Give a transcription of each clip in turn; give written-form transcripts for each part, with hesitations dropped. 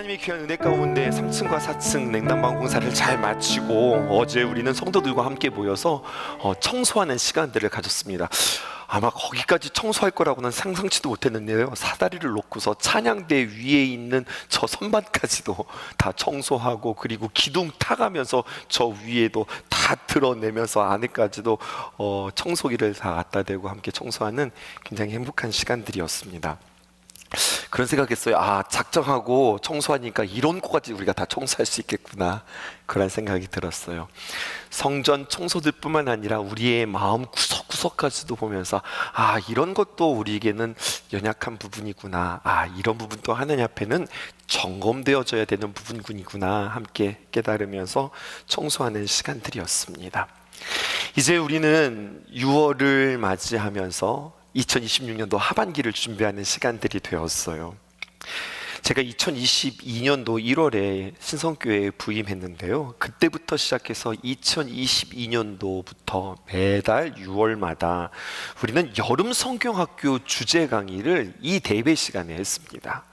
하나님의 귀한 은혜 가운데 3층과 4층 냉난방 공사를 잘 마치고 어제 우리는 성도들과 함께 모여서 청소하는 시간들을 가졌습니다. 아마 거기까지 청소할 거라고는 상상치도 못했는데요, 사다리를 놓고서 찬양대 위에 있는 저 선반까지도 다 청소하고, 그리고 기둥 타가면서 저 위에도 다 드러내면서 안에까지도 청소기를 다 갖다 대고 함께 청소하는 굉장히 행복한 시간들이었습니다. 그런 생각했어요. 작정하고 청소하니까 이런 거까지 우리가 다 청소할 수 있겠구나, 그런 생각이 들었어요. 성전 청소들 뿐만 아니라 우리의 마음 구석구석까지도 보면서 이런 것도 우리에게는 연약한 부분이구나, 이런 부분도 하나님 앞에는 점검되어져야 되는 부분이구나 함께 깨달으면서 청소하는 시간들이었습니다. 이제 우리는 6월을 맞이하면서 2026년도 하반기를 준비하는 시간들이 되었어요. 제가 2022년도 1월에 신성교회에 부임했는데요, 그때부터 시작해서 2022년도부터 매달 6월마다 우리는 여름 성경학교 주제 강의를 이 대회 시간에 했습니다.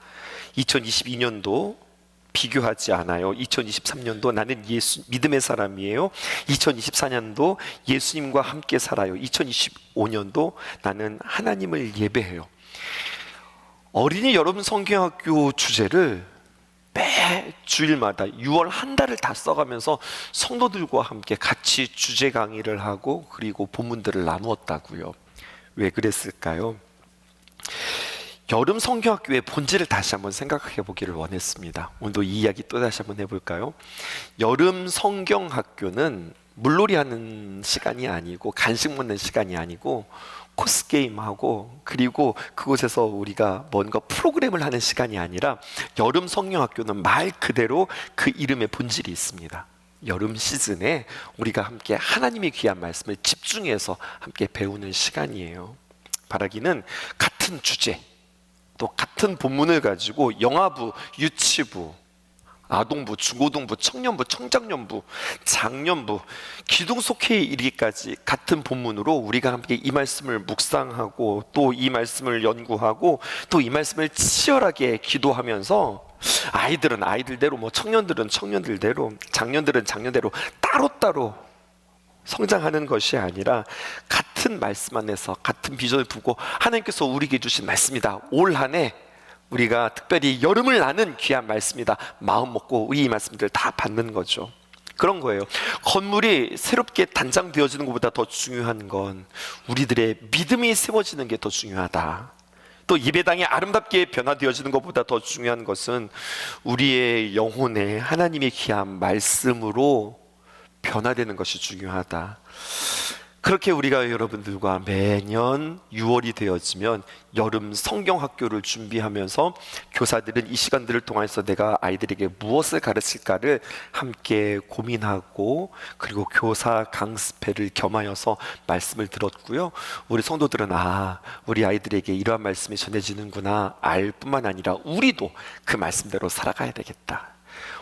2022년도 비교하지 않아요. 2023년도 나는 믿음의 사람이에요. 2024년도 예수님과 함께 살아요. 2025년도 나는 하나님을 예배해요. 어린이 여름 성경학교 주제를 매 주일마다 6월 한 달을 다 써가면서 성도들과 함께 같이 주제 강의를 하고, 그리고 본문들을 나누었다고요. 왜 그랬을까요? 여름 성경학교의 본질을 다시 한번 생각해 보기를 원했습니다. 오늘도 이 이야기 또 다시 한번 해볼까요? 여름 성경학교는 물놀이 하는 시간이 아니고, 간식 먹는 시간이 아니고, 코스 게임하고, 그리고 그곳에서 우리가 뭔가 프로그램을 하는 시간이 아니라, 여름 성경학교는 말 그대로 그 이름의 본질이 있습니다. 여름 시즌에 우리가 함께 하나님의 귀한 말씀을 집중해서 함께 배우는 시간이에요. 바라기는 같은 주제, 또 같은 본문을 가지고 영아부, 유치부, 아동부, 중고등부, 청년부, 청장년부, 장년부, 기둥 속회에 이르기까지 같은 본문으로 우리가 함께 이 말씀을 묵상하고, 또 이 말씀을 연구하고, 또 이 말씀을 치열하게 기도하면서, 아이들은 아이들대로, 청년들은 청년들대로, 장년들은 장년대로 따로따로 성장하는 것이 아니라 같은 말씀 안에서 같은 비전을 품고 하나님께서 우리에게 주신 말씀이다. 올 한 해 우리가 특별히 여름을 나는 귀한 말씀이다. 마음 먹고 이 말씀들을 다 받는 거죠. 그런 거예요. 건물이 새롭게 단장되어지는 것보다 더 중요한 건 우리들의 믿음이 세워지는 게 더 중요하다. 또 예배당이 아름답게 변화되어지는 것보다 더 중요한 것은 우리의 영혼에 하나님의 귀한 말씀으로 변화되는 것이 중요하다. 그렇게 우리가 여러분들과 매년 6월이 되어지면 여름 성경학교를 준비하면서 교사들은 이 시간들을 통해서 내가 아이들에게 무엇을 가르칠까를 함께 고민하고, 그리고 교사 강습회를 겸하여서 말씀을 들었고요. 우리 성도들은 우리 아이들에게 이러한 말씀이 전해지는구나 알 뿐만 아니라 우리도 그 말씀대로 살아가야 되겠다.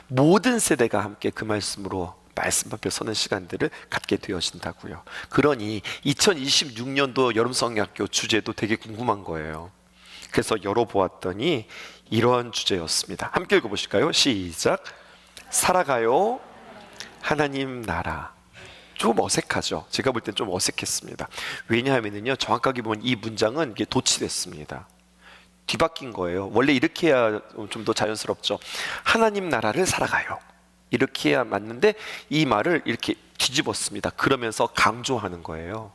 모든 세대가 함께 그 말씀으로 말씀 앞에 서는 시간들을 갖게 되어진다고요. 그러니 2026년도 여름성경학교 주제도 되게 궁금한 거예요. 그래서 열어보았더니 이러한 주제였습니다. 함께 읽어보실까요? 시작. 살아가요 하나님 나라. 좀 어색하죠? 제가 볼 땐 좀 어색했습니다. 왜냐하면요, 정확하게 보면 이 문장은 이게 도치됐습니다. 뒤바뀐 거예요. 원래 이렇게 해야 좀 더 자연스럽죠. 하나님 나라를 살아가요, 이렇게 해야 맞는데 이 말을 이렇게 뒤집었습니다. 그러면서 강조하는 거예요.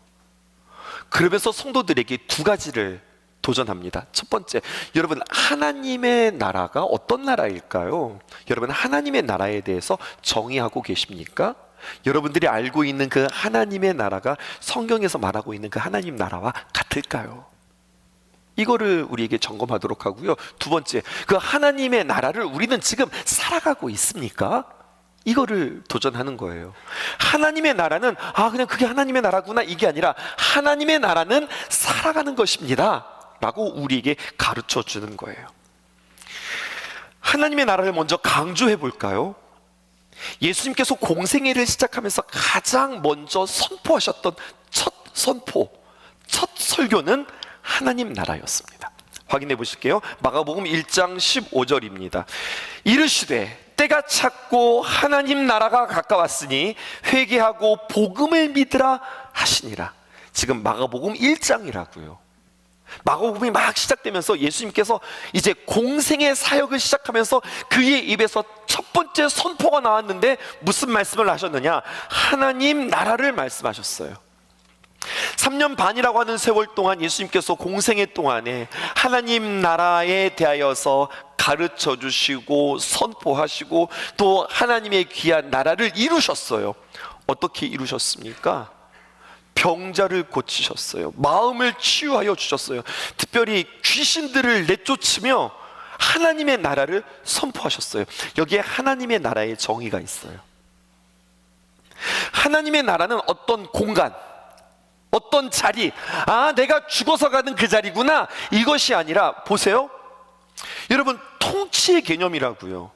그러면서 성도들에게 두 가지를 도전합니다. 첫 번째, 여러분 하나님의 나라가 어떤 나라일까요? 여러분 하나님의 나라에 대해서 정의하고 계십니까? 여러분들이 알고 있는 그 하나님의 나라가 성경에서 말하고 있는 그 하나님 나라와 같을까요? 이거를 우리에게 점검하도록 하고요. 두 번째, 그 하나님의 나라를 우리는 지금 살아가고 있습니까? 이거를 도전하는 거예요. 하나님의 나라는 그냥 그게 하나님의 나라구나, 이게 아니라 하나님의 나라는 살아가는 것입니다 라고 우리에게 가르쳐 주는 거예요. 하나님의 나라를 먼저 강조해 볼까요? 예수님께서 공생애를 시작하면서 가장 먼저 선포하셨던 첫 선포, 첫 설교는 하나님 나라였습니다. 확인해 보실게요. 마가복음 1장 15절입니다. 이르시되 때가 찼고 하나님 나라가 가까웠으니 회개하고 복음을 믿으라 하시니라. 지금 마가복음 1장이라고요. 마가복음이 막 시작되면서 예수님께서 이제 공생의 사역을 시작하면서 그의 입에서 첫 번째 선포가 나왔는데 무슨 말씀을 하셨느냐? 하나님 나라를 말씀하셨어요. 3년 반이라고 하는 세월 동안 예수님께서 공생의 동안에 하나님 나라에 대하여서 가르쳐 주시고 선포하시고 또 하나님의 귀한 나라를 이루셨어요. 어떻게 이루셨습니까? 병자를 고치셨어요. 마음을 치유하여 주셨어요. 특별히 귀신들을 내쫓으며 하나님의 나라를 선포하셨어요. 여기에 하나님의 나라의 정의가 있어요. 하나님의 나라는 어떤 공간, 어떤 자리, 내가 죽어서 가는 그 자리구나, 이것이 아니라 보세요. 여러분, 통치의 개념이라고요.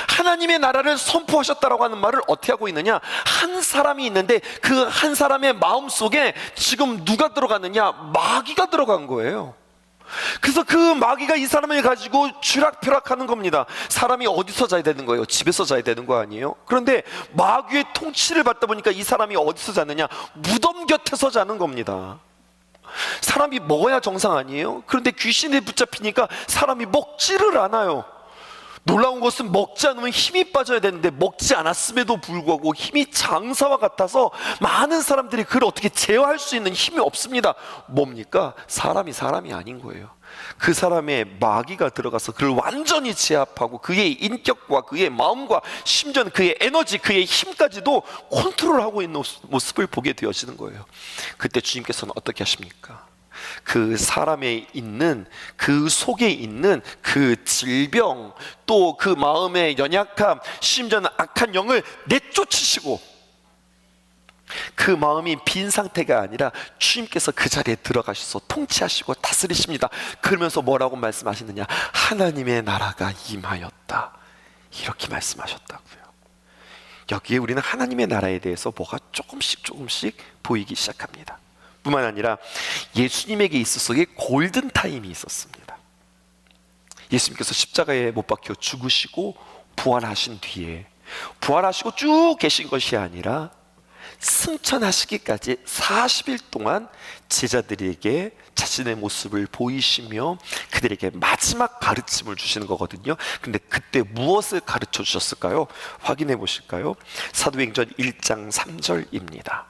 하나님의 나라를 선포하셨다라고 하는 말을 어떻게 하고 있느냐? 한 사람이 있는데 그 한 사람의 마음속에 지금 누가 들어갔느냐? 마귀가 들어간 거예요. 그래서 그 마귀가 이 사람을 가지고 쥐락펴락하는 겁니다. 사람이 어디서 자야 되는 거예요? 집에서 자야 되는 거 아니에요? 그런데 마귀의 통치를 받다 보니까 이 사람이 어디서 자느냐? 무덤 곁에서 자는 겁니다. 사람이 먹어야 정상 아니에요? 그런데 귀신에 붙잡히니까 사람이 먹지를 않아요. 놀라운 것은 먹지 않으면 힘이 빠져야 되는데 먹지 않았음에도 불구하고 힘이 장사와 같아서 많은 사람들이 그를 어떻게 제어할 수 있는 힘이 없습니다. 뭡니까? 사람이 아닌 거예요. 그 사람의 마귀가 들어가서 그를 완전히 제압하고 그의 인격과 그의 마음과 심지어는 그의 에너지, 그의 힘까지도 컨트롤하고 있는 모습을 보게 되어지는 거예요. 그때 주님께서는 어떻게 하십니까? 그 사람에 있는, 그 속에 있는 그 질병, 또 그 마음의 연약함, 심지어는 악한 영을 내쫓으시고, 그 마음이 빈 상태가 아니라 주님께서 그 자리에 들어가셔서 통치하시고 다스리십니다. 그러면서 뭐라고 말씀하시느냐? 하나님의 나라가 임하였다, 이렇게 말씀하셨다고요. 여기에 우리는 하나님의 나라에 대해서 뭐가 조금씩 보이기 시작합니다. 뿐만 아니라 예수님에게 있어서의 골든타임이 있었습니다. 예수님께서 십자가에 못 박혀 죽으시고 부활하신 뒤에, 부활하시고 쭉 계신 것이 아니라 승천하시기까지 40일 동안 제자들에게 자신의 모습을 보이시며 그들에게 마지막 가르침을 주시는 거거든요. 근데 그때 무엇을 가르쳐 주셨을까요? 확인해 보실까요? 사도행전 1장 3절입니다.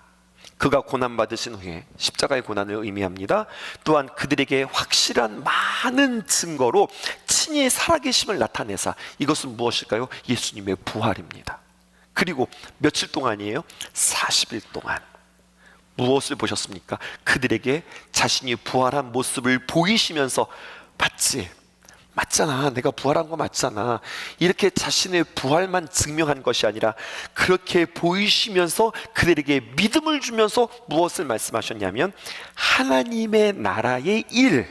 그가 고난받으신 후에, 십자가의 고난을 의미합니다. 또한 그들에게 확실한 많은 증거로 친히 살아계심을 나타내사, 이것은 무엇일까요? 예수님의 부활입니다. 그리고 며칠 동안이에요? 40일 동안 무엇을 보셨습니까? 그들에게 자신이 부활한 모습을 보이시면서, 맞잖아, 내가 부활한 거 맞잖아, 이렇게 자신의 부활만 증명한 것이 아니라 그렇게 보이시면서 그들에게 믿음을 주면서 무엇을 말씀하셨냐면 하나님의 나라의 일,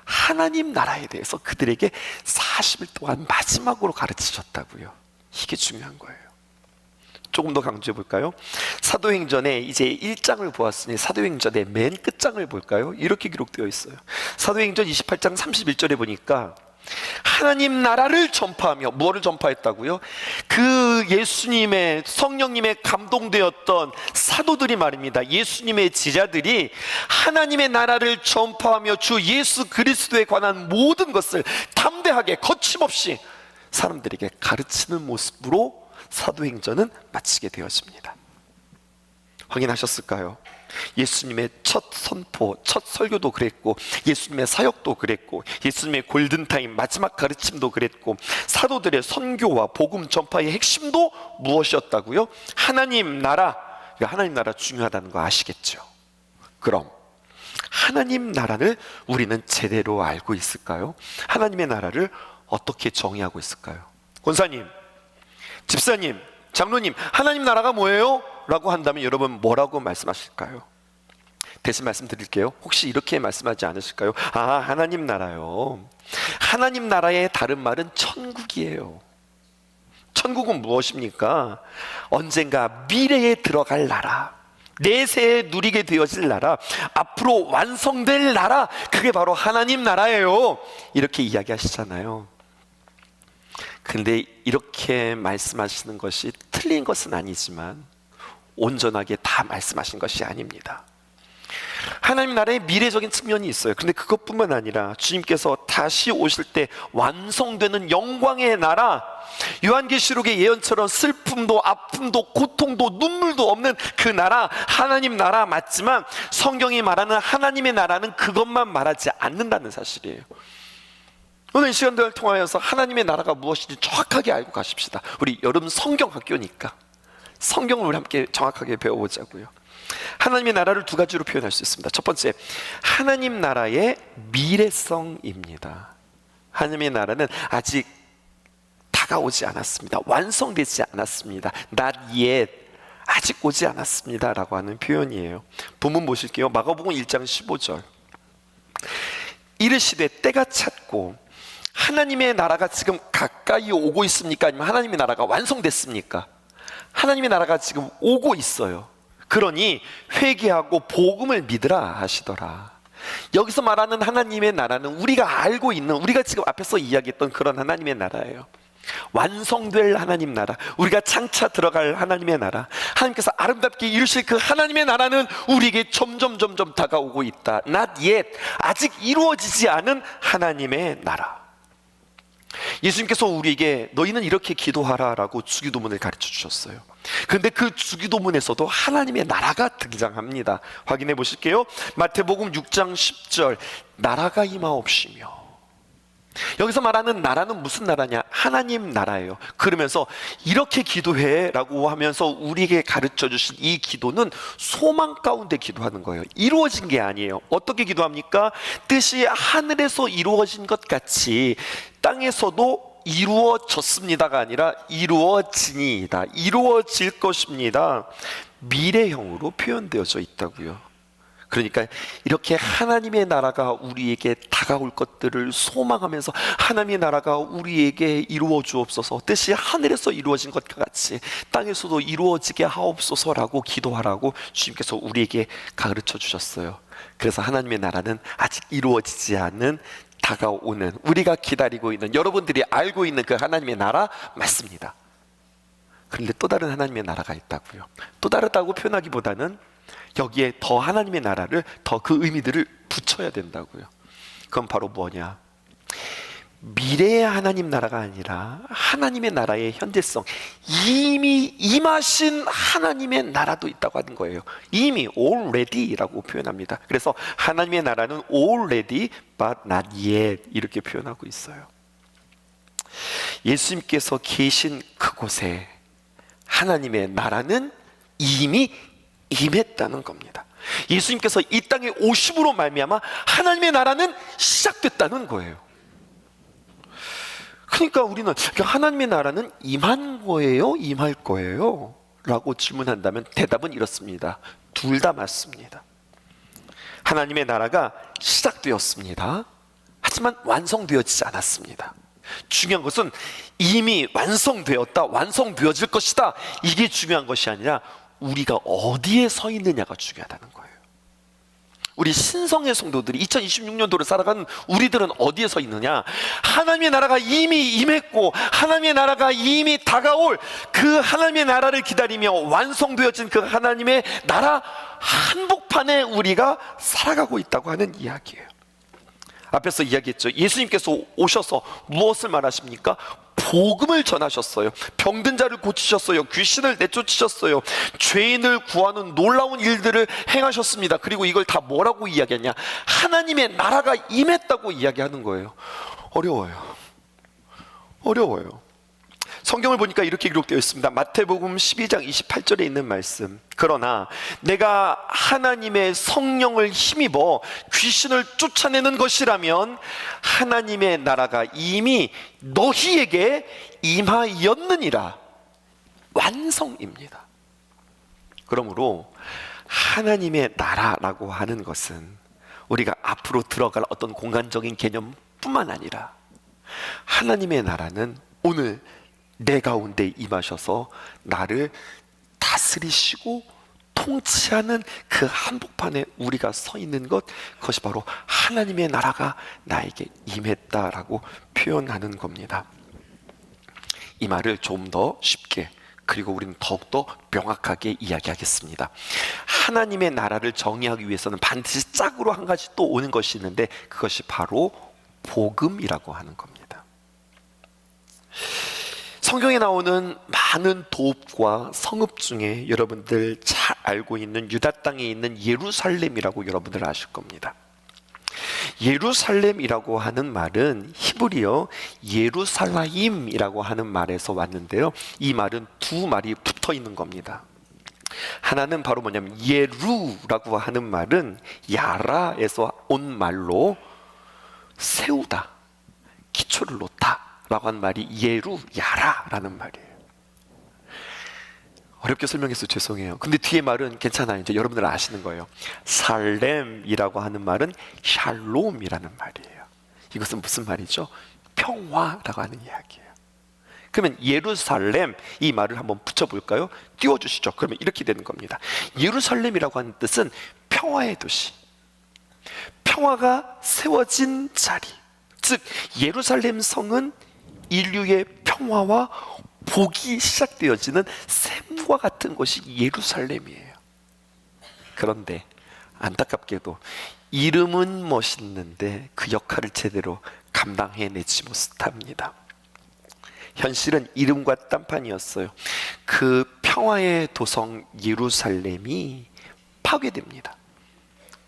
하나님 나라에 대해서 그들에게 40일 동안 마지막으로 가르치셨다고요. 이게 중요한 거예요. 조금 더 강조해 볼까요? 사도행전에 이제 1장을 보았으니 사도행전의 맨 끝장을 볼까요? 이렇게 기록되어 있어요. 사도행전 28장 31절에 보니까 하나님 나라를 전파하며, 무엇을 전파했다고요? 그 예수님의, 성령님의 감동되었던 사도들이 말입니다. 예수님의 제자들이 하나님의 나라를 전파하며 주 예수 그리스도에 관한 모든 것을 담대하게 거침없이 사람들에게 가르치는 모습으로 사도행전은 마치게 되었습니다. 확인하셨을까요? 예수님의 첫 선포, 첫 설교도 그랬고, 예수님의 사역도 그랬고, 예수님의 골든타임 마지막 가르침도 그랬고, 사도들의 선교와 복음 전파의 핵심도 무엇이었다고요? 하나님 나라. 하나님 나라 중요하다는 거 아시겠죠? 그럼 하나님 나라를 우리는 제대로 알고 있을까요? 하나님의 나라를 어떻게 정의하고 있을까요? 권사님, 집사님, 장로님, 하나님 나라가 뭐예요? 라고 한다면 여러분 뭐라고 말씀하실까요? 대신 말씀드릴게요. 혹시 이렇게 말씀하지 않으실까요? 하나님 나라요, 하나님 나라의 다른 말은 천국이에요. 천국은 무엇입니까? 언젠가 미래에 들어갈 나라, 내세에 누리게 되어질 나라, 앞으로 완성될 나라, 그게 바로 하나님 나라예요. 이렇게 이야기하시잖아요. 근데 이렇게 말씀하시는 것이 틀린 것은 아니지만 온전하게 다 말씀하신 것이 아닙니다. 하나님 나라의 미래적인 측면이 있어요. 근데 그것뿐만 아니라 주님께서 다시 오실 때 완성되는 영광의 나라, 요한계시록의 예언처럼 슬픔도 아픔도 고통도 눈물도 없는 그 나라, 하나님 나라 맞지만 성경이 말하는 하나님의 나라는 그것만 말하지 않는다는 사실이에요. 오늘 이 시간들을 통하여서 하나님의 나라가 무엇인지 정확하게 알고 가십시다. 우리 여름 성경학교니까 성경을 우리 함께 정확하게 배워보자고요. 하나님의 나라를 두 가지로 표현할 수 있습니다. 첫 번째, 하나님 나라의 미래성입니다. 하나님의 나라는 아직 다가오지 않았습니다. 완성되지 않았습니다. Not yet, 아직 오지 않았습니다 라고 하는 표현이에요. 본문 보실게요. 마가복음 1장 15절. 이르시되 때가 찼고 하나님의 나라가 지금 가까이 오고 있습니까? 아니면 하나님의 나라가 완성됐습니까? 하나님의 나라가 지금 오고 있어요. 그러니 회개하고 복음을 믿으라 하시더라. 여기서 말하는 하나님의 나라는 우리가 알고 있는, 우리가 지금 앞에서 이야기했던 그런 하나님의 나라예요. 완성될 하나님 나라, 우리가 장차 들어갈 하나님의 나라, 하나님께서 아름답게 이루실 그 하나님의 나라는 우리에게 점점 다가오고 있다. Not yet, 아직 이루어지지 않은 하나님의 나라. 예수님께서 우리에게 너희는 이렇게 기도하라 라고 주기도문을 가르쳐 주셨어요. 그런데 그 주기도문에서도 하나님의 나라가 등장합니다. 확인해 보실게요. 마태복음 6장 10절, 나라가 임하옵시며. 여기서 말하는 나라는 무슨 나라냐? 하나님 나라예요. 그러면서 이렇게 기도해 라고 하면서 우리에게 가르쳐 주신 이 기도는 소망 가운데 기도하는 거예요. 이루어진 게 아니에요. 어떻게 기도합니까? 뜻이 하늘에서 이루어진 것 같이 땅에서도 이루어졌습니다가 아니라 이루어지니이다, 이루어질 것입니다, 미래형으로 표현되어져 있다고요. 그러니까 이렇게 하나님의 나라가 우리에게 다가올 것들을 소망하면서 하나님의 나라가 우리에게 이루어 주옵소서, 뜻이 하늘에서 이루어진 것과 같이 땅에서도 이루어지게 하옵소서라고 기도하라고 주님께서 우리에게 가르쳐 주셨어요. 그래서 하나님의 나라는 아직 이루어지지 않는, 다가오는, 우리가 기다리고 있는, 여러분들이 알고 있는 그 하나님의 나라 맞습니다. 그런데 또 다른 하나님의 나라가 있다고요. 또 다르다고 표현하기보다는 여기에 더 하나님의 나라를, 더 그 의미들을 붙여야 된다고요. 그건 바로 뭐냐? 미래의 하나님 나라가 아니라 하나님의 나라의 현재성, 이미 임하신 하나님의 나라도 있다고 하는 거예요. 이미 already라고 표현합니다. 그래서 하나님의 나라는 already but not yet 이렇게 표현하고 있어요. 예수님께서 계신 그곳에 하나님의 나라는 이미 임했다는 겁니다. 예수님께서 이 땅에 오심으로 말미암아 하나님의 나라는 시작됐다는 거예요. 그러니까 우리는 하나님의 나라는 임한 거예요? 임할 거예요? 라고 질문한다면 대답은 이렇습니다. 둘 다 맞습니다. 하나님의 나라가 시작되었습니다. 하지만 완성되어지지 않았습니다. 중요한 것은 이미 완성되었다, 완성되어질 것이다, 이게 중요한 것이 아니라 우리가 어디에 서 있느냐가 중요하다는 거예요. 우리 신성의 성도들이 2026년도를 살아가는 우리들은 어디에 서 있느냐? 하나님의 나라가 이미 임했고 하나님의 나라가 이미 다가올 그 하나님의 나라를 기다리며 완성되어진 그 하나님의 나라 한복판에 우리가 살아가고 있다고 하는 이야기예요. 앞에서 이야기했죠. 예수님께서 오셔서 무엇을 말하십니까? 복음을 전하셨어요. 병든 자를 고치셨어요. 귀신을 내쫓으셨어요. 죄인을 구하는 놀라운 일들을 행하셨습니다. 그리고 이걸 다 뭐라고 이야기하냐? 하나님의 나라가 임했다고 이야기하는 거예요. 어려워요. 성경을 보니까 이렇게 기록되어 있습니다. 마태복음 12장 28절에 있는 말씀. 그러나 내가 하나님의 성령을 힘입어 귀신을 쫓아내는 것이라면 하나님의 나라가 이미 너희에게 임하였느니라. 완성입니다. 그러므로 하나님의 나라라고 하는 것은 우리가 앞으로 들어갈 어떤 공간적인 개념뿐만 아니라 하나님의 나라는 오늘 내 가운데 임하셔서 나를 다스리시고 통치하는 그 한복판에 우리가 서 있는 것, 그것이 바로 하나님의 나라가 나에게 임했다라고 표현하는 겁니다. 이 말을 좀 더 쉽게, 그리고 우리는 더욱더 명확하게 이야기하겠습니다. 하나님의 나라를 정의하기 위해서는 반드시 짝으로 한 가지 또 오는 것이 있는데, 그것이 바로 복음이라고 하는 겁니다. 성경에 나오는 많은 도읍과 성읍 중에 여러분들 잘 알고 있는 유다 땅에 있는 예루살렘이라고 여러분들 아실 겁니다. 예루살렘이라고 하는 말은 히브리어 예루살라임이라고 하는 말에서 왔는데요, 이 말은 두 말이 붙어 있는 겁니다. 하나는 바로 뭐냐면 예루라고 하는 말은 야라에서 온 말로 세우다, 기초를 놓다 라고 하는 말이 예루, 야라라는 말이에요. 어렵게 설명해서 죄송해요. 근데 뒤에 말은 괜찮아요. 이제 여러분들 아시는 거예요. 살렘이라고 하는 말은 샬롬이라는 말이에요. 이것은 무슨 말이죠? 평화라고 하는 이야기예요. 그러면 예루살렘, 이 말을 한번 붙여볼까요? 띄워주시죠. 그러면 이렇게 되는 겁니다. 예루살렘이라고 하는 뜻은 평화의 도시, 평화가 세워진 자리, 즉 예루살렘 성은 인류의 평화와 복이 시작되어지는 샘과 같은 것이 예루살렘이에요. 그런데 안타깝게도 이름은 멋있는데 그 역할을 제대로 감당해내지 못합니다. 현실은 이름과 딴판이었어요. 그 평화의 도성 예루살렘이 파괴됩니다.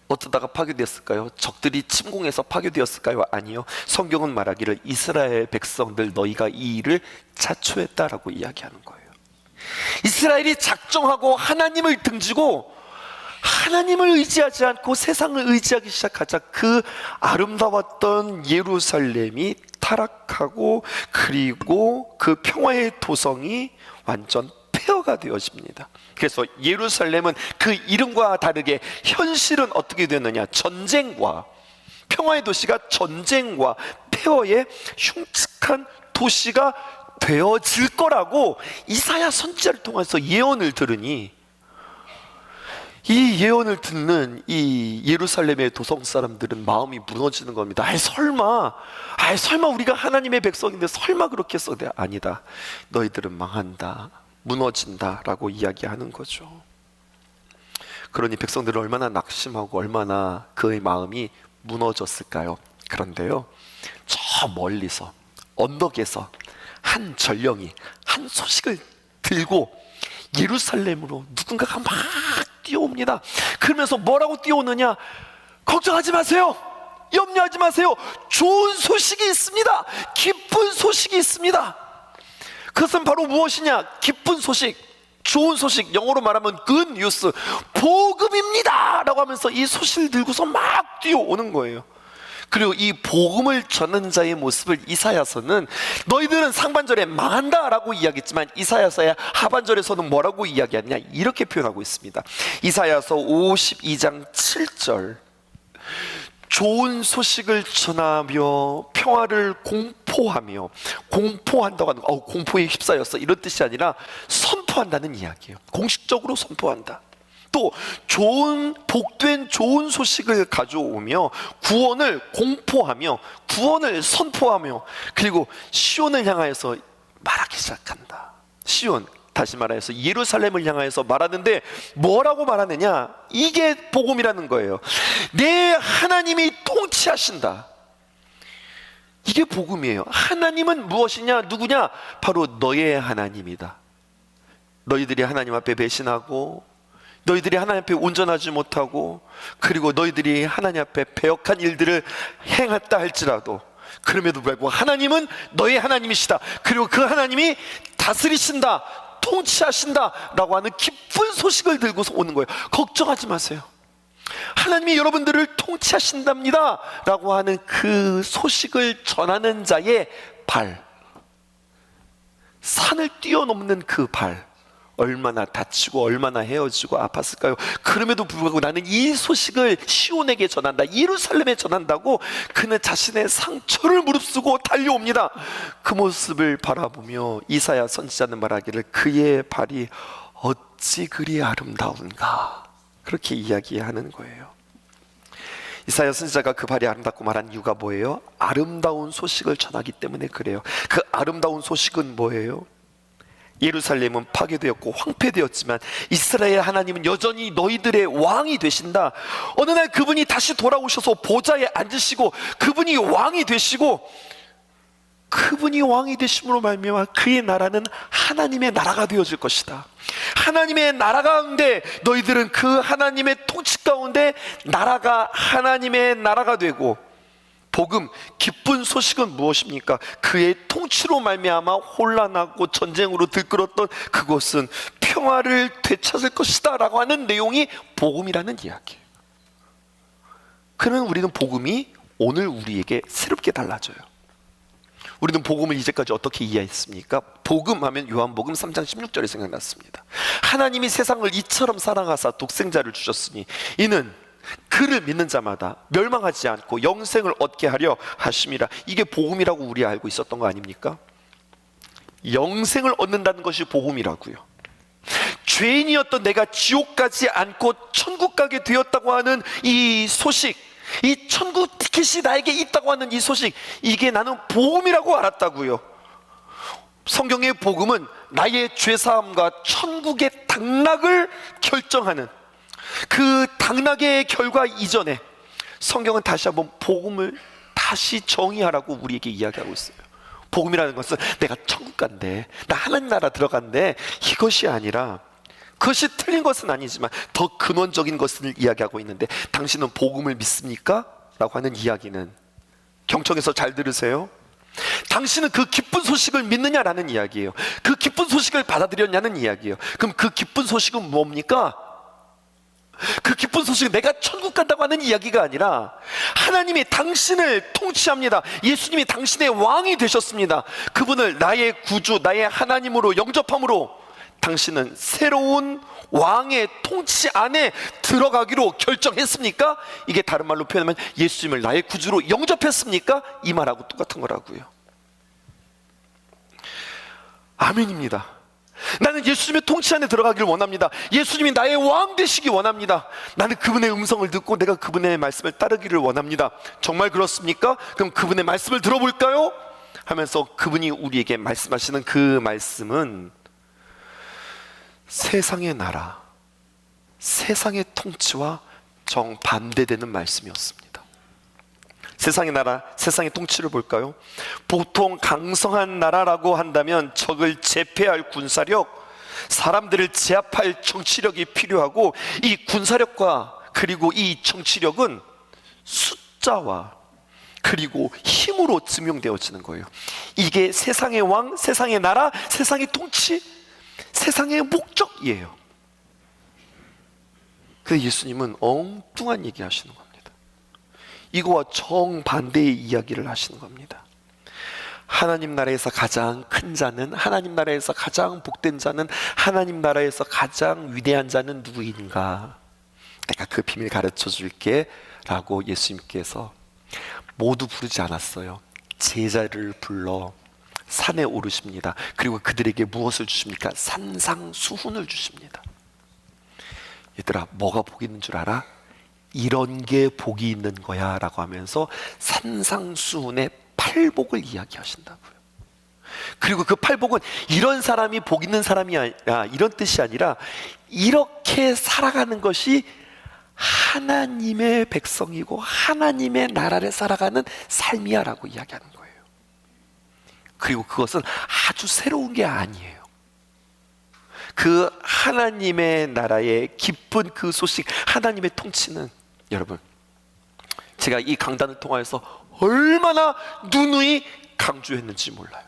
어쩌다가 파괴되었을까요? 적들이 침공해서 파괴되었을까요? 아니요. 성경은 말하기를 이스라엘 백성들 너희가 이 일을 자초했다라고 이야기하는 거예요. 이스라엘이 작정하고 하나님을 등지고 하나님을 의지하지 않고 세상을 의지하기 시작하자 그 아름다웠던 예루살렘이 타락하고, 그리고 그 평화의 도성이 완전 폐허가 되어집니다. 그래서 예루살렘은 그 이름과 다르게 현실은 어떻게 되느냐, 전쟁과, 평화의 도시가 전쟁과 폐허의 흉측한 도시가 되어질 거라고 이사야 선지자를 통해서 예언을 들으니, 이 예언을 듣는 이 예루살렘의 도성 사람들은 마음이 무너지는 겁니다. 설마 우리가 하나님의 백성인데 설마 그렇게 해서 아니다. 너희들은 망한다, 무너진다 라고 이야기하는 거죠. 그러니 백성들은 얼마나 낙심하고 얼마나 그의 마음이 무너졌을까요? 그런데요, 저 멀리서 언덕에서 한 전령이 한 소식을 들고 예루살렘으로 누군가가 막 뛰어옵니다. 그러면서 뭐라고 뛰어오느냐? 걱정하지 마세요, 염려하지 마세요, 좋은 소식이 있습니다, 기쁜 소식이 있습니다. 그것은 바로 무엇이냐? 기쁜 소식, 좋은 소식, 영어로 말하면 good news, 복음입니다 라고 하면서 이 소식을 들고서 막 뛰어오는 거예요. 그리고 이 복음을 전하는 자의 모습을 이사야서는 너희들은 상반절에 망한다 라고 이야기했지만 이사야서의 하반절에서는 뭐라고 이야기하느냐, 이렇게 표현하고 있습니다. 이사야서 52장 7절, 좋은 소식을 전하며 평화를 공포하며, 공포한다고 하는 거, 공포에 휩싸였어 이런 뜻이 아니라 선포한다는 이야기예요. 공식적으로 선포한다. 또 좋은, 복된 좋은 소식을 가져오며 구원을 공포하며 구원을 선포하며, 그리고 시온을 향하여서 말하기 시작한다. 시온, 다시 말해서 예루살렘을 향하여서 말하는데 뭐라고 말하느냐? 이게 복음이라는 거예요. 내 하나님이 통치하신다. 이게 복음이에요. 하나님은 무엇이냐? 누구냐? 바로 너의 하나님이다. 너희들이 하나님 앞에 배신하고, 너희들이 하나님 앞에 온전하지 못하고, 그리고 너희들이 하나님 앞에 배역한 일들을 행했다 할지라도, 그럼에도 불구하고 하나님은 너의 하나님이시다. 그리고 그 하나님이 다스리신다, 통치하신다 라고 하는 기쁜 소식을 들고서 오는 거예요. 걱정하지 마세요, 하나님이 여러분들을 통치하신답니다 라고 하는 그 소식을 전하는 자의 발, 산을 뛰어넘는 그 발, 얼마나 다치고 얼마나 헤어지고 아팠을까요? 그럼에도 불구하고 나는 이 소식을 시온에게 전한다, 예루살렘에 전한다고 그는 자신의 상처를 무릅쓰고 달려옵니다. 그 모습을 바라보며 이사야 선지자는 말하기를 그의 발이 어찌 그리 아름다운가, 그렇게 이야기하는 거예요. 이사야 선지자가 그 발이 아름답고 말한 이유가 뭐예요? 아름다운 소식을 전하기 때문에 그래요. 그 아름다운 소식은 뭐예요? 예루살렘은 파괴되었고 황폐되었지만 이스라엘 하나님은 여전히 너희들의 왕이 되신다. 어느 날 그분이 다시 돌아오셔서 보좌에 앉으시고 그분이 왕이 되시고, 그분이 왕이 되심으로 말미암아 그의 나라는 하나님의 나라가 되어질 것이다. 하나님의 나라 가운데 너희들은 그 하나님의 통치 가운데 나라가 하나님의 나라가 되고, 복음, 기쁜 소식은 무엇입니까? 그의 통치로 말미암아 혼란하고 전쟁으로 들끓었던 그곳은 평화를 되찾을 것이다 라고 하는 내용이 복음이라는 이야기예요. 그러면 우리는 복음이 오늘 우리에게 새롭게 달라져요. 우리는 복음을 이제까지 어떻게 이해했습니까? 복음 하면 요한복음 3장 16절이 생각났습니다. 하나님이 세상을 이처럼 사랑하사 독생자를 주셨으니 이는 그를 믿는 자마다 멸망하지 않고 영생을 얻게 하려 하심이라. 이게 복음이라고 우리 알고 있었던 거 아닙니까? 영생을 얻는다는 것이 복음이라고요. 죄인이었던 내가 지옥 가지 않고 천국 가게 되었다고 하는 이 소식, 이 천국 티켓이 나에게 있다고 하는 이 소식, 이게 나는 복음이라고 알았다고요. 성경의 복음은 나의 죄사함과 천국의 당락을 결정하는, 그 당락의 결과 이전에 성경은 다시 한번 복음을 다시 정의하라고 우리에게 이야기하고 있어요. 복음이라는 것은 내가 천국 간대, 나 하나님 나라 들어간대, 이것이 아니라, 그것이 틀린 것은 아니지만 더 근원적인 것을 이야기하고 있는데, 당신은 복음을 믿습니까? 라고 하는 이야기는, 경청해서 잘 들으세요, 당신은 그 기쁜 소식을 믿느냐라는 이야기예요. 그 기쁜 소식을 받아들였냐는 이야기예요. 그럼 그 기쁜 소식은 뭡니까? 그 기쁜 소식은 내가 천국 간다고 하는 이야기가 아니라 하나님이 당신을 통치합니다. 예수님이 당신의 왕이 되셨습니다. 그분을 나의 구주, 나의 하나님으로 영접함으로 당신은 새로운 왕의 통치 안에 들어가기로 결정했습니까? 이게 다른 말로 표현하면 예수님을 나의 구주로 영접했습니까? 이 말하고 똑같은 거라고요. 아멘입니다. 나는 예수님의 통치 안에 들어가기를 원합니다. 예수님이 나의 왕 되시기 원합니다. 나는 그분의 음성을 듣고 내가 그분의 말씀을 따르기를 원합니다. 정말 그렇습니까? 그럼 그분의 말씀을 들어볼까요? 하면서 그분이 우리에게 말씀하시는 그 말씀은 세상의 나라, 세상의 통치와 정반대되는 말씀이었습니다. 세상의 나라, 세상의 통치를 볼까요? 보통 강성한 나라라고 한다면 적을 제패할 군사력, 사람들을 제압할 정치력이 필요하고, 이 군사력과 그리고 이 정치력은 숫자와 그리고 힘으로 증명되어지는 거예요. 이게 세상의 왕, 세상의 나라, 세상의 통치, 세상의 목적이에요. 그래서 예수님은 엉뚱한 얘기 하시는 겁니다. 이거와 정반대의 이야기를 하시는 겁니다. 하나님 나라에서 가장 큰 자는, 하나님 나라에서 가장 복된 자는, 하나님 나라에서 가장 위대한 자는 누구인가? 내가 그 비밀 가르쳐 줄게 라고 예수님께서 모두 부르지 않았어요. 제자를 불러 산에 오르십니다. 그리고 그들에게 무엇을 주십니까? 산상수훈을 주십니다. 얘들아, 뭐가 복이 있는 줄 알아? 이런 게 복이 있는 거야 라고 하면서 산상수훈의 팔복을 이야기하신다고요. 그리고 그 팔복은 이런 사람이 복 있는 사람이 아니라, 이런 뜻이 아니라 이렇게 살아가는 것이 하나님의 백성이고 하나님의 나라를 살아가는 삶이야 라고 이야기하는 거예요. 그리고 그것은 아주 새로운 게 아니에요. 그 하나님의 나라의 기쁜 그 소식, 하나님의 통치는, 여러분, 제가 이 강단을 통하여서 얼마나 누누이 강조했는지 몰라요.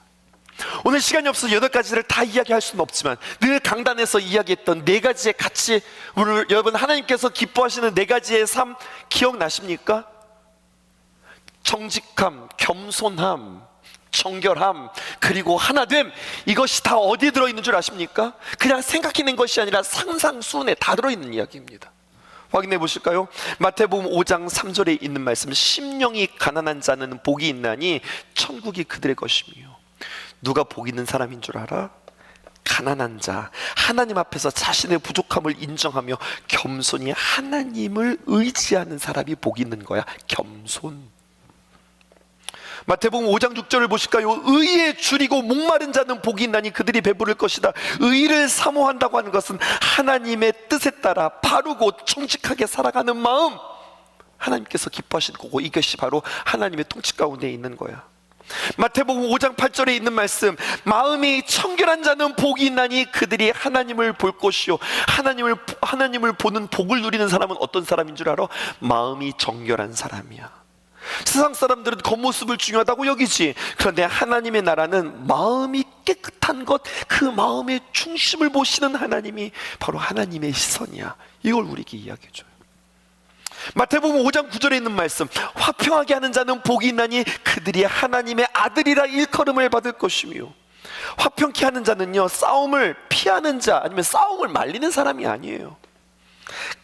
오늘 시간이 없어서 8가지를 다 이야기할 수는 없지만 늘 강단에서 이야기했던 4가지의 가치, 오늘 여러분 하나님께서 기뻐하시는 4가지의 삶 기억나십니까? 정직함, 겸손함, 정결함, 그리고 하나됨, 이것이 다 어디에 들어있는 줄 아십니까? 그냥 생각해낸 것이 아니라 상상수훈에 다 들어있는 이야기입니다. 확인해 보실까요? 마태복음 5장 3절에 있는 말씀, 심령이 가난한 자는 복이 있나니 천국이 그들의 것이며. 누가 복 있는 사람인 줄 알아? 가난한 자, 하나님 앞에서 자신의 부족함을 인정하며 겸손히 하나님을 의지하는 사람이 복이 있는 거야. 겸손. 마태복음 5장 6절을 보실까요? 의에 줄이고 목마른 자는 복이 있나니 그들이 배부를 것이다. 의를 사모한다고 하는 것은 하나님의 뜻에 따라 바르고 정직하게 살아가는 마음, 하나님께서 기뻐하시는 거고, 이것이 바로 하나님의 통치 가운데 있는 거야. 마태복음 5장 8절에 있는 말씀, 마음이 청결한 자는 복이 있나니 그들이 하나님을 볼 것이요. 하나님을 보는 복을 누리는 사람은 어떤 사람인 줄 알아? 마음이 정결한 사람이야. 세상 사람들은 겉모습을 중요하다고 여기지. 그런데 하나님의 나라는 마음이 깨끗한 것, 그 마음의 중심을 보시는 하나님이 바로 하나님의 시선이야. 이걸 우리에게 이야기해줘요. 마태복음 5장 9절에 있는 말씀, 화평하게 하는 자는 복이 있나니 그들이 하나님의 아들이라 일컬음을 받을 것이며. 화평케 하는 자는요, 싸움을 피하는 자, 아니면 싸움을 말리는 사람이 아니에요.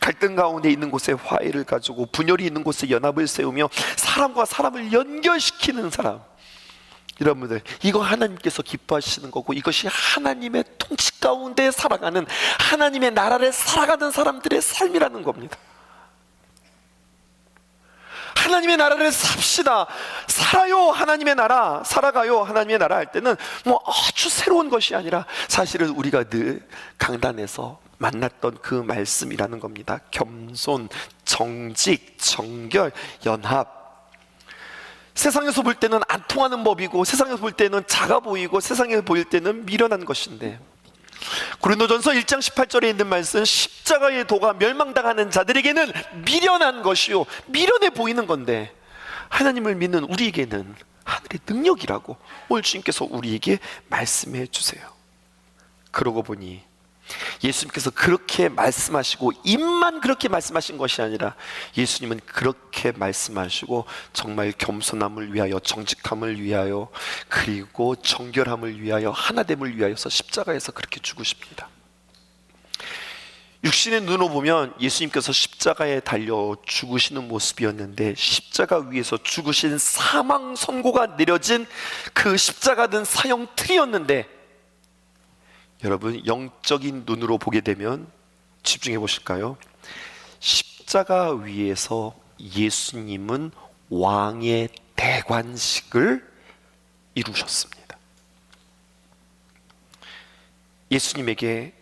갈등 가운데 있는 곳에 화해를 가지고, 분열이 있는 곳에 연합을 세우며 사람과 사람을 연결시키는 사람. 여러분들, 이거 하나님께서 기뻐하시는 거고, 이것이 하나님의 통치 가운데 살아가는, 하나님의 나라를 살아가는 사람들의 삶이라는 겁니다. 하나님의 나라를 삽시다, 살아요 하나님의 나라, 살아가요 하나님의 나라 할 때는 뭐 아주 새로운 것이 아니라 사실은 우리가 늘 강단에서 만났던 그 말씀이라는 겁니다. 겸손, 정직, 정결, 연합. 세상에서 볼 때는 안 통하는 법이고, 세상에서 볼 때는 작아 보이고, 세상에서 보일 때는 미련한 것인데, 고린도전서 1장 18절에 있는 말씀, 십자가의 도가 멸망당하는 자들에게는 미련한 것이요, 미련해 보이는 건데 하나님을 믿는 우리에게는 하늘의 능력이라고 오늘 주님께서 우리에게 말씀해 주세요. 그러고 보니 예수님께서 그렇게 말씀하시고, 입만 그렇게 말씀하신 것이 아니라 예수님은 그렇게 말씀하시고 정말 겸손함을 위하여, 정직함을 위하여, 그리고 정결함을 위하여, 하나됨을 위하여서 십자가에서 그렇게 죽으십니다. 육신의 눈으로 보면 예수님께서 십자가에 달려 죽으시는 모습이었는데, 십자가 위에서 죽으신 사망 선고가 내려진 그 십자가는 사형틀이었는데, 여러분, 영적인 눈으로 보게 되면 집중해 보실까요? 십자가 위에서 예수님은 왕의 대관식을 이루셨습니다. 예수님에게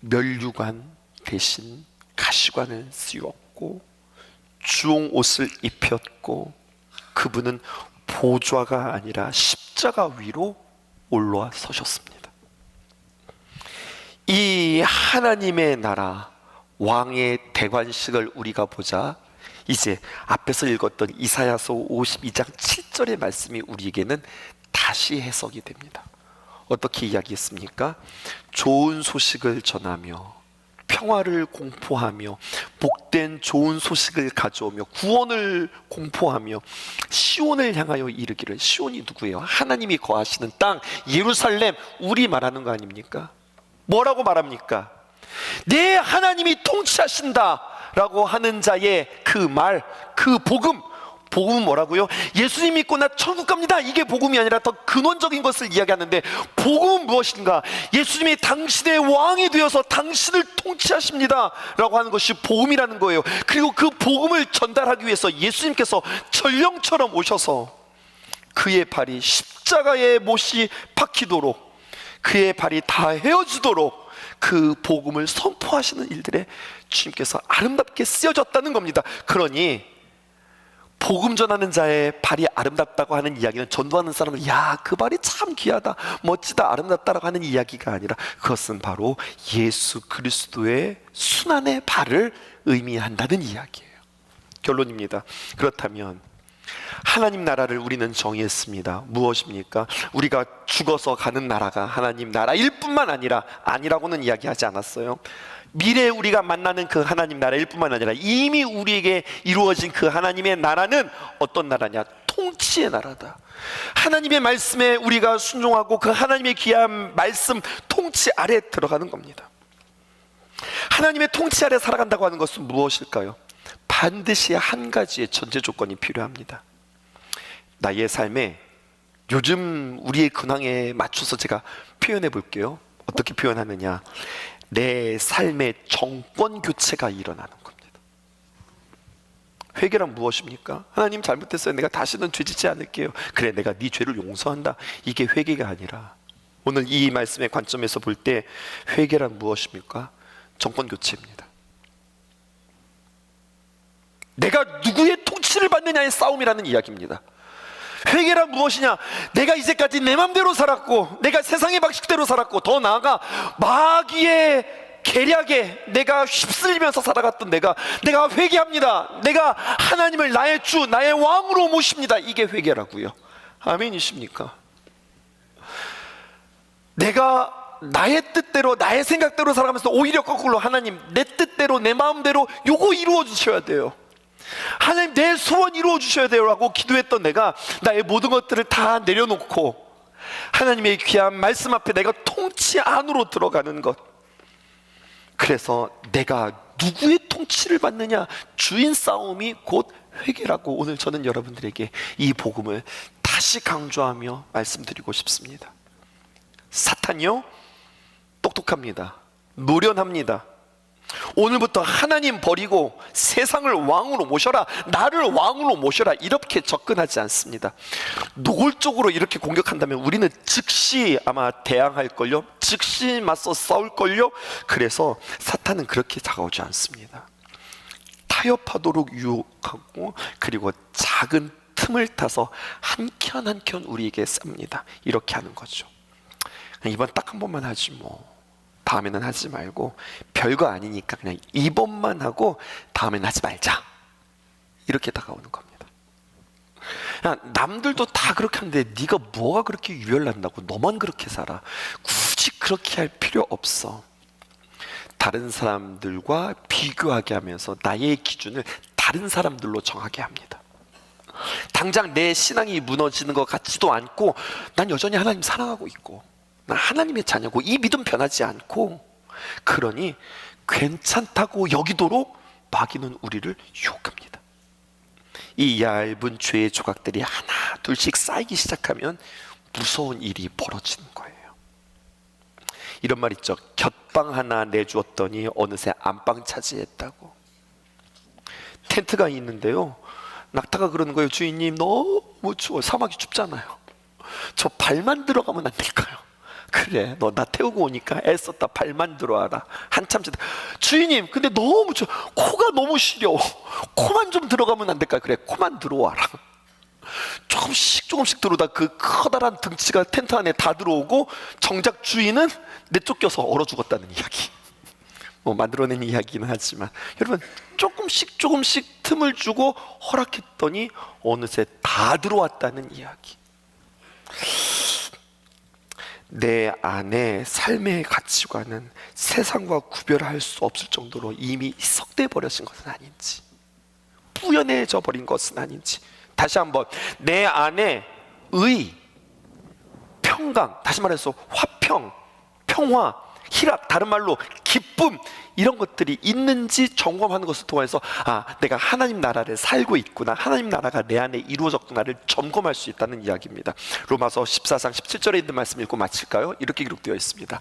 면류관 대신 가시관을 씌웠고, 주홍 옷을 입혔고, 그분은 보좌가 아니라 십자가 위로 올라와 서셨습니다. 이 하나님의 나라, 왕의 대관식을 우리가 보자, 이제 앞에서 읽었던 이사야서 52장 7절의 말씀이 우리에게는 다시 해석이 됩니다. 어떻게 이야기했습니까? 좋은 소식을 전하며, 평화를 공포하며, 복된 좋은 소식을 가져오며, 구원을 공포하며, 시온을 향하여 이르기를. 시온이 누구예요? 하나님이 거하시는 땅, 예루살렘, 우리 말하는 거 아닙니까? 뭐라고 말합니까? 내 하나님이 통치하신다 라고 하는 자의 그 말, 그 복음. 복음은 뭐라고요? 예수님 믿고 나 천국 갑니다, 이게 복음이 아니라 더 근원적인 것을 이야기하는데, 복음은 무엇인가? 예수님이 당신의 왕이 되어서 당신을 통치하십니다 라고 하는 것이 복음이라는 거예요. 그리고 그 복음을 전달하기 위해서 예수님께서 전령처럼 오셔서 그의 발이 십자가에 못이 박히도록, 그의 발이 다 헤어지도록 그 복음을 선포하시는 일들에 주님께서 아름답게 쓰여졌다는 겁니다. 그러니 복음 전하는 자의 발이 아름답다고 하는 이야기는 전도하는 사람은 야, 그 발이 참 귀하다, 멋지다, 아름답다라고 하는 이야기가 아니라, 그것은 바로 예수 그리스도의 순환의 발을 의미한다는 이야기예요. 결론입니다. 그렇다면 하나님 나라를 우리는 정의했습니다. 무엇입니까? 우리가 죽어서 가는 나라가 하나님 나라일 뿐만 아니라, 아니라고는 이야기하지 않았어요. 미래에 우리가 만나는 그 하나님 나라일 뿐만 아니라 이미 우리에게 이루어진 그 하나님의 나라는 어떤 나라냐? 통치의 나라다. 하나님의 말씀에 우리가 순종하고 그 하나님의 귀한 말씀 통치 아래에 들어가는 겁니다. 하나님의 통치 아래 살아간다고 하는 것은 무엇일까요? 반드시 한 가지의 전제 조건이 필요합니다. 나의 삶에 요즘 우리의 근황에 맞춰서 제가 표현해 볼게요. 어떻게 표현하느냐? 내 삶의 정권 교체가 일어나는 겁니다. 회개란 무엇입니까? 하나님 잘못했어요. 내가 다시는 죄짓지 않을게요. 그래, 내가 네 죄를 용서한다. 이게 회개가 아니라, 오늘 이 말씀의 관점에서 볼 때 회개란 무엇입니까? 정권 교체입니다. 내가 누구의 통치를 받느냐의 싸움이라는 이야기입니다. 회개란 무엇이냐? 내가 이제까지 내 맘대로 살았고, 내가 세상의 방식대로 살았고, 더 나아가 마귀의 계략에 내가 휩쓸리면서 살아갔던 내가 회개합니다. 내가 하나님을 나의 주, 나의 왕으로 모십니다. 이게 회개라고요. 아멘이십니까? 내가 나의 뜻대로, 나의 생각대로 살아가면서 오히려 거꾸로 하나님, 내 뜻대로, 내 마음대로 요거 이루어 주셔야 돼요. 하나님, 내 소원 이루어 주셔야 돼요 라고 기도했던 내가 나의 모든 것들을 다 내려놓고 하나님의 귀한 말씀 앞에 내가 통치 안으로 들어가는 것, 그래서 내가 누구의 통치를 받느냐, 주인 싸움이 곧 회개라고 오늘 저는 여러분들에게 이 복음을 다시 강조하며 말씀드리고 싶습니다. 사탄이요, 똑똑합니다. 노련합니다. 오늘부터 하나님 버리고 세상을 왕으로 모셔라, 나를 왕으로 모셔라, 이렇게 접근하지 않습니다. 노골적으로 이렇게 공격한다면 우리는 즉시 아마 대항할걸요, 즉시 맞서 싸울걸요. 그래서 사탄은 그렇게 다가오지 않습니다. 타협하도록 유혹하고, 그리고 작은 틈을 타서 한 켠 한 켠 우리에게 쌉니다. 이렇게 하는 거죠. 이번 딱 한 번만 하지 뭐, 다음에는 하지 말고, 별거 아니니까 그냥 이번만 하고 다음에는 하지 말자, 이렇게 다가오는 겁니다. 야, 남들도 다 그렇게 하는데 네가 뭐가 그렇게 유별난다고 너만 그렇게 살아. 굳이 그렇게 할 필요 없어. 다른 사람들과 비교하게 하면서 나의 기준을 다른 사람들로 정하게 합니다. 당장 내 신앙이 무너지는 것 같지도 않고, 난 여전히 하나님 사랑하고 있고, 난 하나님의 자녀고, 이 믿음 변하지 않고, 그러니 괜찮다고 여기도록 마귀는 우리를 유혹합니다. 이 얇은 죄의 조각들이 하나 둘씩 쌓이기 시작하면 무서운 일이 벌어지는 거예요. 이런 말 있죠. 곁방 하나 내주었더니 어느새 안방 차지했다고. 텐트가 있는데요, 낙타가 그러는 거예요. 주인님, 너무 추워. 사막이 춥잖아요. 저 발만 들어가면 안 될까요? 그래, 너 나 태우고 오니까 애썼다, 발만 들어와라. 한참 지나, 주인님 근데 너무 추워. 코가 너무 시려. 코만 좀 들어가면 안 될까요? 그래, 코만 들어와라. 조금씩 들어오다 그 커다란 등치가 텐트 안에 다 들어오고, 정작 주인은 내쫓겨서 얼어 죽었다는 이야기. 뭐 만들어낸 이야기는 하지만, 여러분, 조금씩 틈을 주고 허락했더니 어느새 다 들어왔다는 이야기. 내 안에 삶의 가치관은 세상과 구별할 수 없을 정도로 이미 썩돼 버려진 것은 아닌지, 뿌연해져 버린 것은 아닌지, 다시 한번, 내 안에 의, 평강, 다시 말해서 화평, 평화, 희락, 다른 말로 기쁨, 이런 것들이 있는지 점검하는 것을 통해서, 아, 내가 하나님 나라를 살고 있구나, 하나님 나라가 내 안에 이루어졌구나를 점검할 수 있다는 이야기입니다. 로마서 14장 17절에 있는 말씀 읽고 마칠까요? 이렇게 기록되어 있습니다.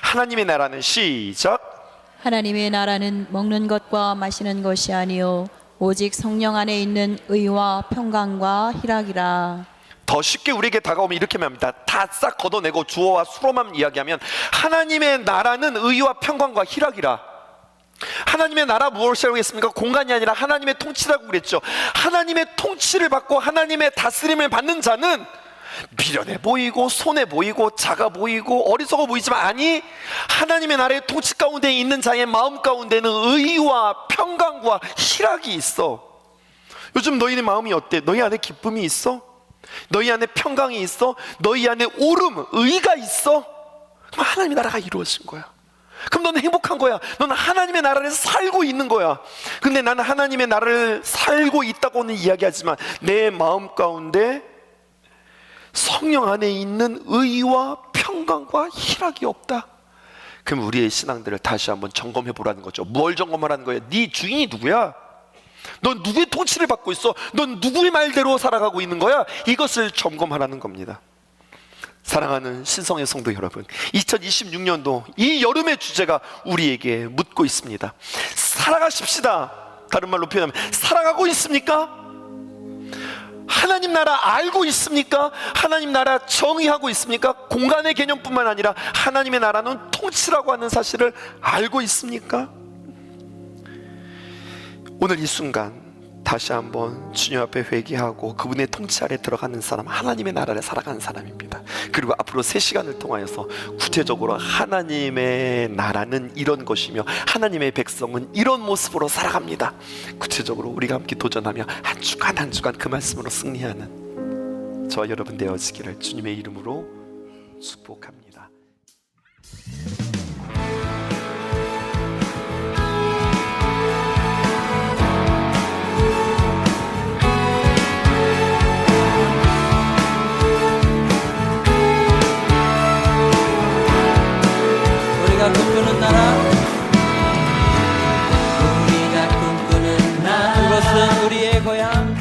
하나님의 나라는, 시작, 하나님의 나라는 먹는 것과 마시는 것이 아니요 오직 성령 안에 있는 의와 평강과 희락이라. 더 쉽게 우리에게 다가오면 이렇게 말합니다. 다 싹 걷어내고 주어와 수로만 이야기하면, 하나님의 나라는 의와 평강과 희락이라. 하나님의 나라 무엇이라고 했습니까? 공간이 아니라 하나님의 통치라고 그랬죠. 하나님의 통치를 받고 하나님의 다스림을 받는 자는 미련해 보이고 손해 보이고 작아 보이고 어리석어 보이지만, 아니, 하나님의 나라의 통치 가운데 있는 자의 마음 가운데는 의와 평강과 희락이 있어. 요즘 너희의 마음이 어때? 너희 안에 기쁨이 있어? 너희 안에 평강이 있어? 너희 안에 오름, 의가 있어? 그럼 하나님의 나라가 이루어진 거야. 그럼 너는 행복한 거야. 너는 하나님의 나라를 살고 있는 거야. 근데 나는 하나님의 나라를 살고 있다고는 이야기하지만 내 마음 가운데 성령 안에 있는 의와 평강과 희락이 없다. 그럼 우리의 신앙들을 다시 한번 점검해 보라는 거죠. 뭘 점검하라는 거야? 네 주인이 누구야? 넌 누구의 통치를 받고 있어? 넌 누구의 말대로 살아가고 있는 거야? 이것을 점검하라는 겁니다. 사랑하는 신성의 성도 여러분, 2026년도 이 여름의 주제가 우리에게 묻고 있습니다. 살아가십시다. 다른 말로 표현하면 살아가고 있습니까? 하나님 나라 알고 있습니까? 하나님 나라 정의하고 있습니까? 공간의 개념뿐만 아니라 하나님의 나라는 통치라고 하는 사실을 알고 있습니까? 오늘 이 순간 다시 한번 주님 앞에 회개하고 그분의 통치 아래 들어가는 사람, 하나님의 나라를 살아가는 사람입니다. 그리고 앞으로 3시간을 통하여서 구체적으로 하나님의 나라는 이런 것이며 하나님의 백성은 이런 모습으로 살아갑니다. 구체적으로 우리가 함께 도전하며 한 주간 한 주간 그 말씀으로 승리하는 저와 여러분 되어지기를 주님의 이름으로 축복합니다. 우리가 꿈꾸는 나라, 우리가 꿈꾸는 나라, 그것은 우리의 고향,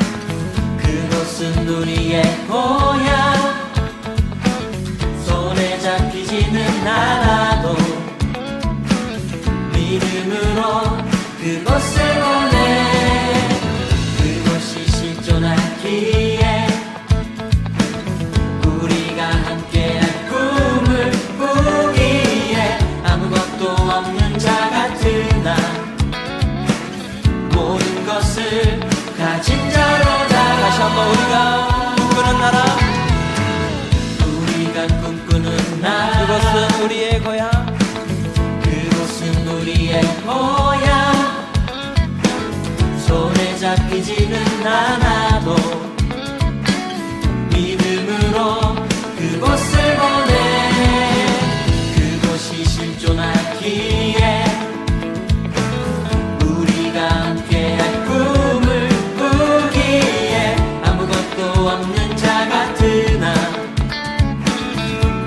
그것은 우리의 고향. 손에 잡히지는 않아도 믿음으로 그것을 원해. 그것이 실존하기에 우리가 함께한 꿈을 꾸기에 아무것도 없는 자 같으나 모든 것을 가진 자로다. 다시 한번 우리가 꿈꾸는 나라, 우리가 꿈꾸는 나라, 그것은 우리의 고향, 그것은 우리의 고향. 손에 잡히지는 않아도 믿음으로 그곳을 보내. 그곳이 실존하기에 우리가 함께할 꿈을 꾸기에 아무것도 없는 자 같으나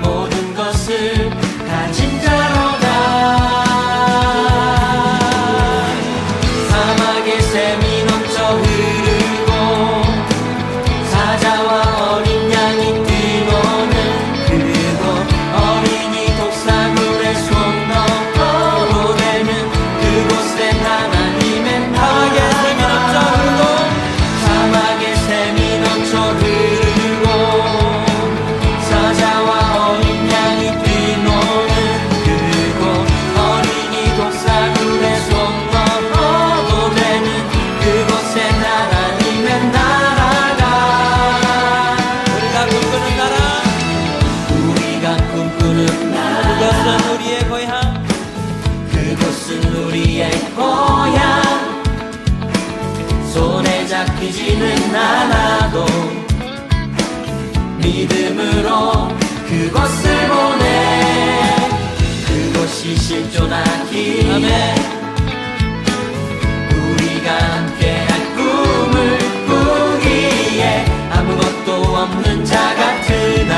모든 것을 가진 자로다. 사막의 샘이 넘쳐 흐르고 사자와 어린 양이 뛰노는 그곳, 어린이 독사물의 손 넘어도 되는 그곳엔 하나님의 나라. 사막의 샘이 넘쳐 흐르고 사자와 어린 양이 뛰노는 그곳, 어린이 독사물의 손 넘어도 되는 그곳엔 하나님의 나라가. 우리가 꿈꾸는 나라, 우리가 꿈꾸는 나라, 그것은 우리의 고향, 그곳은 우리의 고향. 손에 잡히지는 않아도 믿음으로 그곳을 보내. 그곳이 실존하기에 우리가 함께할 꿈을 꾸기에 아무것도 없는 자 같으나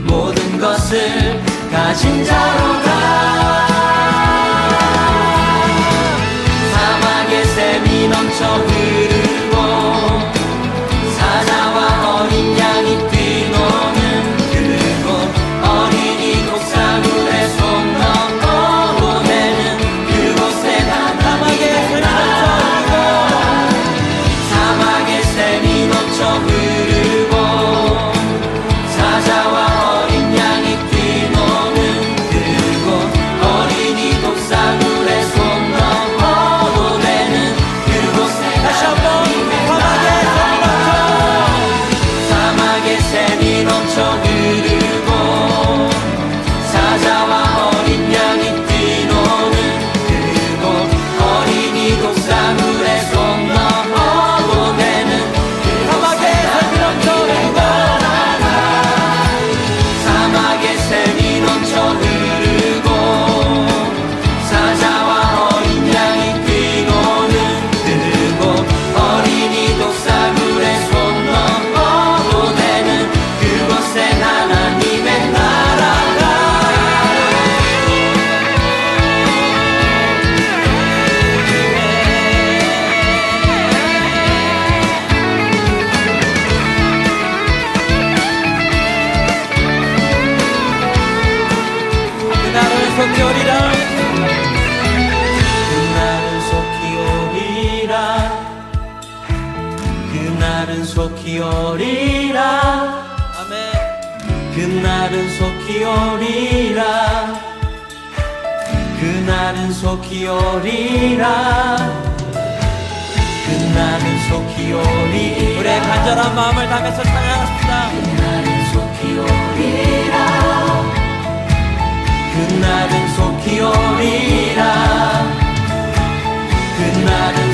모든 것을 가진 자로다. 사막의 샘이 넘쳐 흐르고 사자와 어린 양이 뛰노는 그곳, 어린이 독사물의 손 넘어도 되는 그곳에 하나님의 나라. 사막의 샘이 넘쳐 흐르고 사자와 어린 양이 뛰노는 그곳, 어린이 독사물의 손 넘어도 되는 그곳에 다시 한번 그날은 속히 오리라. 아멘. 그날은 속히 오리라. 그날은 속히 오리라. 그날은 속히 오리라. 우리의 간절한 마음을 담아서 찬양하십시다. 그날은 속히 오리라. 그날은 속히 오리라. 그날은